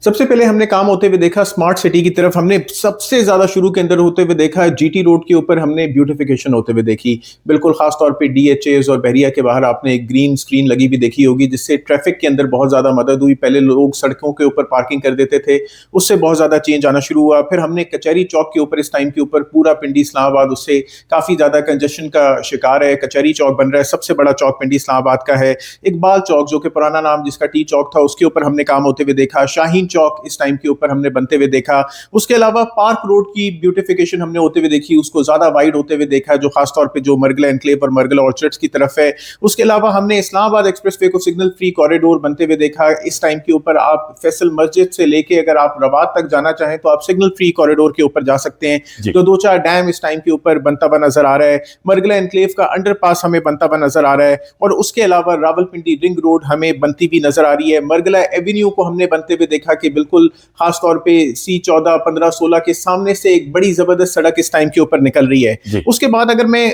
سب سے پہلے ہم نے کام ہوتے ہوئے دیکھا اسمارٹ سٹی کی طرف. ہم نے سب سے زیادہ شروع کے اندر ہوتے ہوئے دیکھا جی ٹی روڈ کے اوپر ہم نے بیوٹیفیکیشن ہوتے ہوئے دیکھی. بالکل خاص طور پہ ڈی ایچ ایز اور بحریہ کے باہر آپ نے گرین اسکرین لگی بھی دیکھی ہوگی, جس سے ٹریفک کے اندر بہت زیادہ مدد ہوئی. پہلے لوگ سڑکوں کے اوپر پارکنگ کر دیتے تھے, اس سے بہت زیادہ چینج آنا شروع ہوا. پھر ہم نے کچہری چوک کے اوپر اس ٹائم کے اوپر پورا پنڈی اسلام آباد اس سے کافی زیادہ کنجشن کا شکار ہے. کچہری چوک بن رہا ہے, سب سے بڑا چوک پنڈی اسلام آباد کا ہے. اقبال چوک جو کہ پرانا نام جس کا ٹی چوک تھا, اس کے اوپر ہم نے کام ہوتے ہوئے دیکھا. شاہین چوک اس ٹائم کے اوپر ہم نے بنتے ہوئے دیکھا. اس کے علاوہ پارک روڈ کی بیوٹیفیکیشن ہم نے ہوتے ہوئے دیکھی, اس کو زیادہ وائڈ ہوتے ہوئے دیکھا, جو خاص طور پہ جو مرگلا انکلیو اور مرگلا آرچرڈز کی طرف ہے. اس کے علاوہ ہم نے اسلام آباد ایکسپریس وے کو سگنل فری کوریڈور بنتے ہوئے دیکھا. اس ٹائم کے اوپر آپ فیصل مسجد سے لے کے اگر آپ رواد تک جانا چاہیں تو آپ سگنل فری کوریڈور کے اوپر جا سکتے ہیں. جو 2-4 ڈیم اس ٹائم کے اوپر بنتا ہوا نظر آ رہا ہے. مرگلا انکلیو کا انڈر پاس ہمیں بنتا ہوا نظر آ رہا ہے, اور اس کے علاوہ راولپنڈی رنگ روڈ ہمیں بنتی ہوئی نظر آ رہی ہے. مرگلا ایونیو کو ہم نے بنتے ہوئے دیکھا کہ بالکل خاص طور پہ C14, 15, 16 کے سامنے سے ایک بڑی زبردست سڑک اس ٹائم کے اوپر نکل رہی ہے. اس کے بعد اگر میں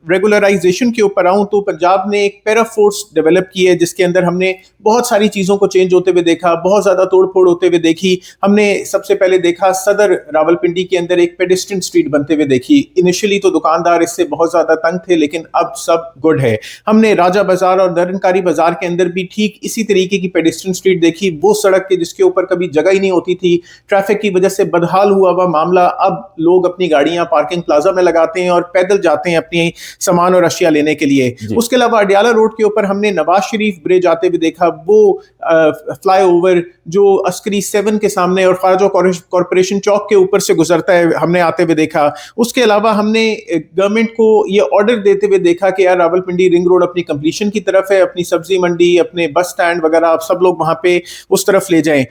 ریگولرائزیشن کے اوپر آؤں تو پنجاب نے ایک پیرا فورس ڈیولپ کی ہے, جس کے اندر ہم نے بہت ساری چیزوں کو چینج ہوتے ہوئے دیکھا, بہت زیادہ توڑ پھوڑ ہوتے ہوئے دیکھی. ہم نے سب سے پہلے دیکھا صدر راولپنڈی کے اندر ایک پیڈسٹرین اسٹریٹ بنتے ہوئے دیکھی. انیشلی تو دکاندار اس سے بہت زیادہ تنگ تھے, لیکن اب سب گڈ ہے. ہم نے راجہ بازار اور نرنکاری بازار کے اندر بھی ٹھیک اسی طریقے کی پیڈسٹرین اسٹریٹ دیکھی. وہ سڑک کے جس کے اوپر کبھی جگہ ہی نہیں ہوتی تھی, ٹریفک کی وجہ سے بدحال ہوا ہوا معاملہ, اب لوگ اپنی گاڑیاں پارکنگ پلازا میں لگاتے ہیں اور پیدل جاتے ہیں اپنی سامان اور اشیاء لینے کے لیے. اس کے علاوہ اڈیالہ روڈ کے اوپر ہم نے نواز شریف برج آتے ہوئے دیکھا, وہ فلائی اوور جو عسکری 7 کے سامنے اور خواجہ کارپوریشن چوک کے اوپر سے گزرتا ہے ہم نے آتے ہوئے دیکھا. اس کے علاوہ ہم نے گورنمنٹ کو یہ آرڈر دیتے ہوئے دیکھا کہ یار راولپنڈی رنگ روڈ اپنی کمپلیشن کی طرف ہے, اپنی سبزی منڈی, اپنے بس سٹینڈ وغیرہ آپ سب لوگ وہاں پہ اس طرف لے جائیں.